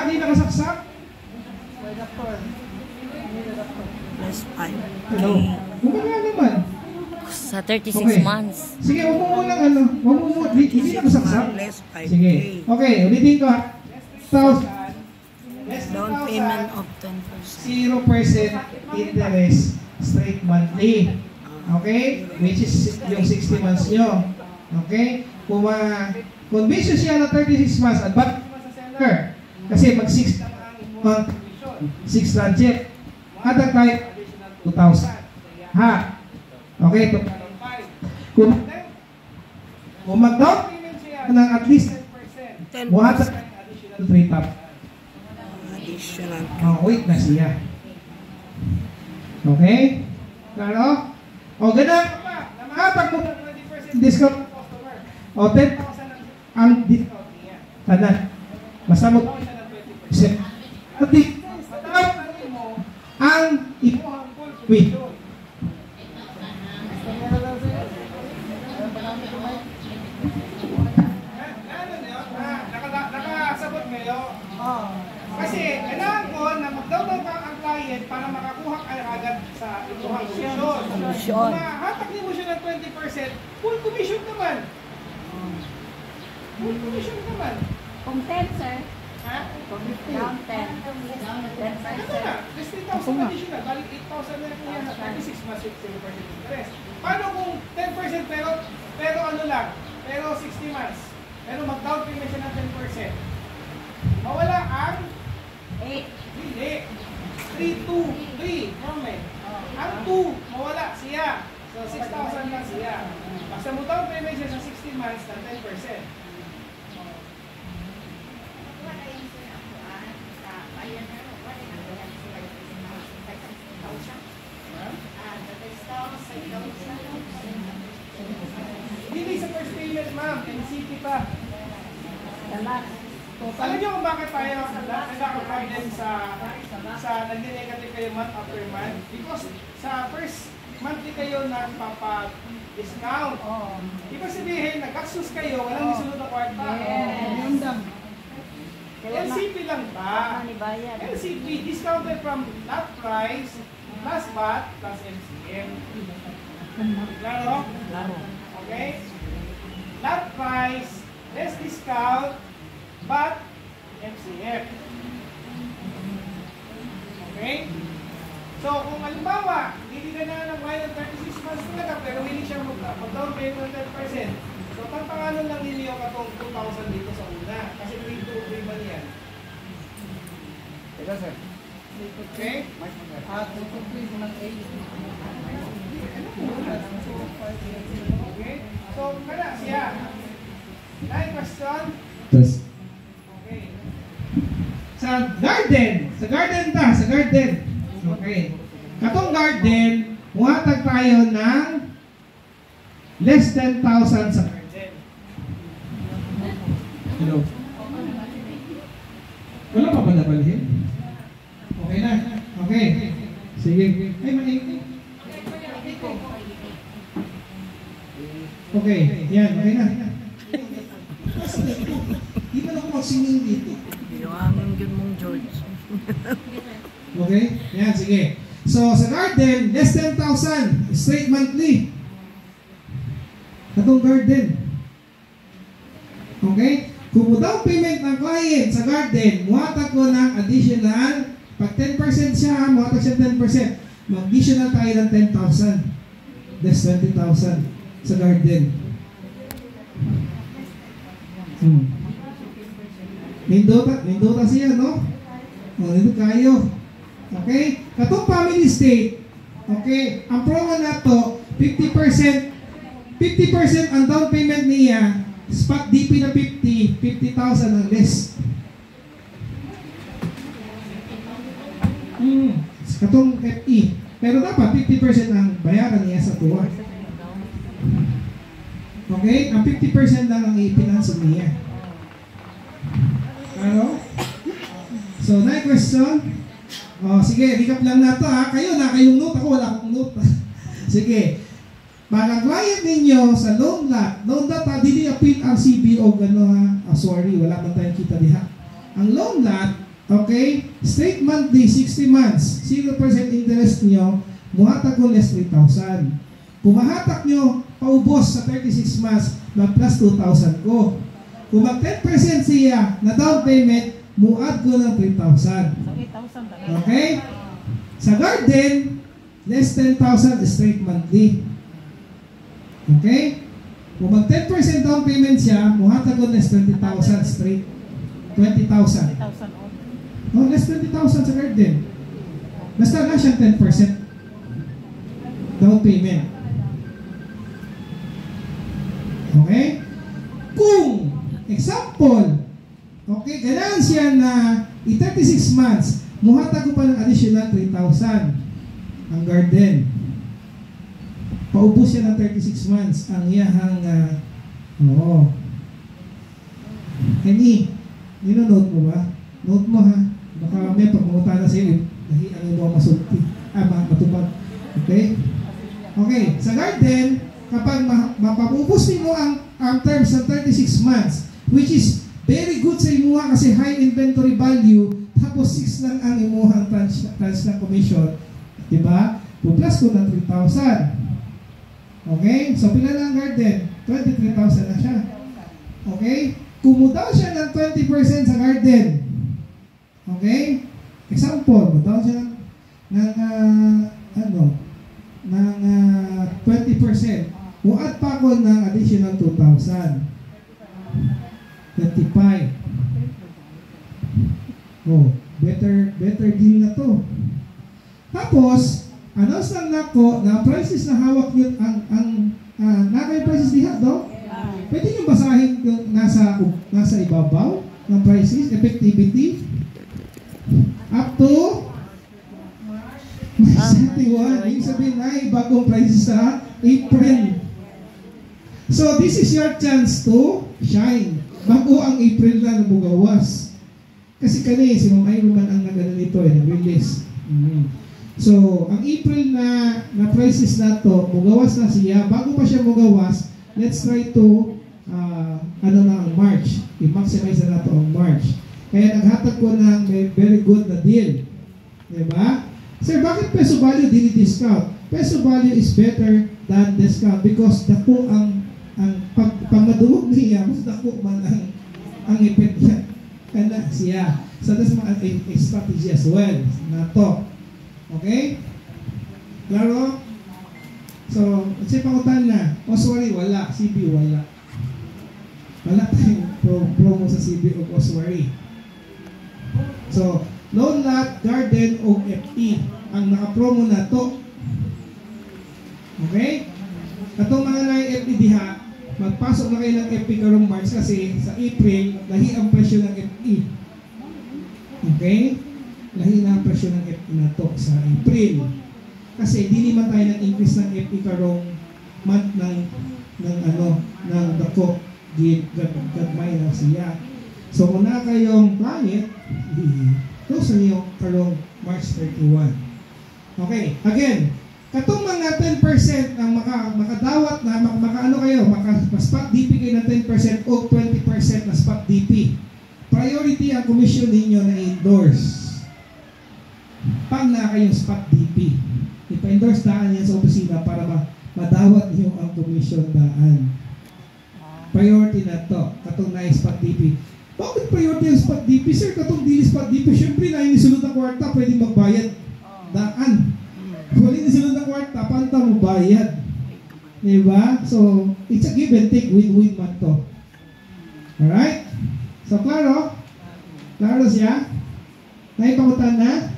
Di nakasaksak? Plus 5. Hello? Bumaba naman. Sa 36 months. Sige, huwag mo munang ano. Huwag mo munang. Hindi nakasaksak? Sige. Okay, ulitin ko ha. 1,000. Down payment of 10%. 0% interest straight monthly. Okay? Which is yung 60 months nyo. Okay? Kung conviction siya na 36 months at ba't kasi mag 6 tranche. Other type 2,000. Ha? Okay? Kung mag-down ng at least 10%. Buhat sa 3 top. Additional. Wait na siya. Okay? Klaro? O, ganun pa. Namahatag mo 20% discount. O, 10,000 ang discount niya. Tanan. Basta mo. Ang wait. Nakasabot kayo? Kasi kailangan ko na mag-download ang client para makakuha kayo agad sa inyong commission. Mahatak niyo mo siya ng 20%, full commission naman. Full commission naman. Kung 10, sir. Ha? Down 10. 10%. Ano na? 3,000 additional. Balik 8,000 na niya na 36 months with 0% interest. Paano kung 10% pero ano lang? Pero 60 months. Pero mag-down payment siya ng 10%. Mawala ang 8. Hindi. 3, 2, 3. Normal. Ang 2, mawala siya. So, 6,000 lang siya. Basta mo down payment siya sa 60 months ng 10%. Hindi sa first payment, ma'am. NCP pa. Alam niyo kung bakit tayo nagkakakarden sa nag-negative kayo month after month? Because sa first monthly kayo nagpapa-discount. Ibig sabihin, nag-access kayo, walang isunod na kwarta. LCP lang ba? LCP, discounted from lot price, plus VAT, plus MCM. Klaro? Klaro. Okay? Lot price, less discount, VAT, MCM. Okay? So, kung halimbawa, hindi ka na nag-wire ng 36 months talaga, pero hindi siya mag-down payment ng 10%. So, tantanganon lang ninyo katong 2,000 dito sa una. Kasi 3 ba niyan? Ito, sir. Okay? Okay? So, kada siya. Next question? Yes. Okay. Sa garden. Okay. Katong garden, muhatag tayo ng less than 10,000 sa garden. Hello? Wala pa ba nabalhin? Okay na. Okay. Sige. Ay, maingay. Okay. Yan. Okay na. Di ba ako magsingin dito? Iwangan yun mong George. Okay? Yan, sige. So, sa garden, less than 10,000. Straight monthly. Katong garden. Okay? Kung down payment ng client sa garden, muhatag ko ng additional, pag 10% siya, muhatag siya 10%. Mag-additional tayo ng 10,000. That's 20,000 sa garden. Nindota siya, no? Nindot kayo. Okay? Katong family estate, okay, ang promo na to, 50% ang down payment niya, spot DP na 50,000 ang less. Katong FE. Pero dapat 50% ang bayaran niya sa tuwa. Okay? Ang 50% lang ang ipinanso niya. Ano? So, next question. Sige, recap lang na ito ha. Kayo na, kayong note. Ako wala akong note. Sige. Para client ninyo sa loan lot ha, dili appeal ang CBO gano ha. Sorry, wala man tayong kita diha. Ang loan lot, okay, straight monthly, 60 months, 0% interest nyo, muhatag ko less 3,000. Kung mahatak nyo, paubos sa 36 months, mag-plus 2,000 ko. Kung mag-10% siya na down payment, muad ko ng 3,000. Okay? Sa garden, less 10,000 straight monthly. Okay? Kung mag-10% down payment siya, muhatag ko less 20,000 straight. 20,000. Oh, less 20,000 sa garden. Basta na siya 10% down payment. Okay? Kung, example, okay, kailangan siya na 36 months, muhatag ko pa ng additional 3,000 ang garden. Paubos siya ng 36 months ang iyahang ninonote mo ba? Note mo ha. Baka may pagmungutan na sa'yo, dahil ang iyong masulti. Matupad. Okay? Okay. Sa garden, kapag mapapubos nyo ang terms ng 36 months, which is very good sa imuha kasi high inventory value, tapos 6 lang ang imuhang tranche na commission. Diba? Plus ko ng 3,000. Okay? So, pila lang garden? 23,000 na siya. Okay? Kumudaw siya ng 20% sa garden. Okay? Example, mudaw siya ng 20%. Muad pa ako ng additional 2,000. 25. Oh, better deal na to. Tapos, announce lang nako na prices na hawak nyo ang nakay prices diha do? Pwede nyo basahin yung nasa ibabaw ng prices, effectivity up to March 31. Yung sabihin ay bagong prices sa April. So this is your chance to shine. Bago ang April na nabugawas. Kasi kani, si Ma'am Iro man ang nagano nito nag-release. So, ang April na prices na to, mugawas na siya. Bago pa siya mugawas, let's try to ang March. I-maximize na nato ang March. Kaya naghatag ko ng very good na deal. Diba? Sir, bakit peso value dili discount? Peso value is better than discount because dako ang pag maduwag niya, mas dako man ang ipit niya. Kaya siya. So, that's a strategy as well na to. Okay? Klaro? So, kasi pangutan na. Oswari, wala. CB, wala. Wala tayong promo sa CB o Oswari. So, loan lot, garden, o FE. Ang nakapromo na to. Okay? Katong mga na FE diha, magpasok na kayo ng FE karong March kasi sa April, lahi ang presyo ng FE. Okay? Lahi na ang presyo ng FE na to sa April. Kasi di naman tayo nag-increase ng FE karong month ng dako. Gagmay na siya. So, kung na kayong client, close na yung karong March 31. Okay, again, katong mga 10% ang makadawat na, maka-spot DP kayo ng 10% o 20% na spot DP. Priority ang commission ninyo na endorse. Pag na kayong spot DP, ipa-endorse daan yan sa opisina para madawat niyo ang commission daan. Priority na to, katong na-spot DP. Bakit priority ang spot DP? Sir, katong dili spot DP, syempre na inisulod ng kwarta, pwede magbayad. Daan. Kung inisulod ng kwarta, panta mo bayad. Diba? So, it's a give and take, win-win man to. Alright? So, klaro? Klaro siya? Naipangutan na?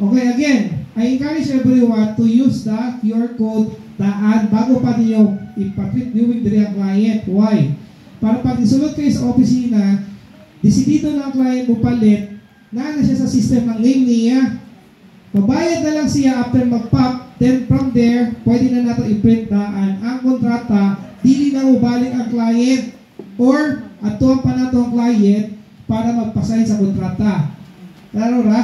Okay, again, I encourage everyone to use the QR code daan bago pa niyo ipatreat viewing diri ang client. Why? Para pag isulod kayo sa opisina, desidido na ang client mo palit, na siya sa system ng name niya. Mabayad na lang siya after mag-pop, then from there, pwede na nato i-print daan ang kontrata, dili na ubalik ang client or atuan pa nato ang client para magpasign sa kontrata. Klaro ra?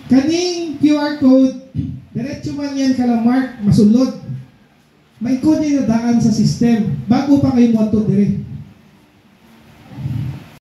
Kaning QR code, diretso man yan kala Mark, masulod. may kod niya na daan sa system bago pa kayo mo diri.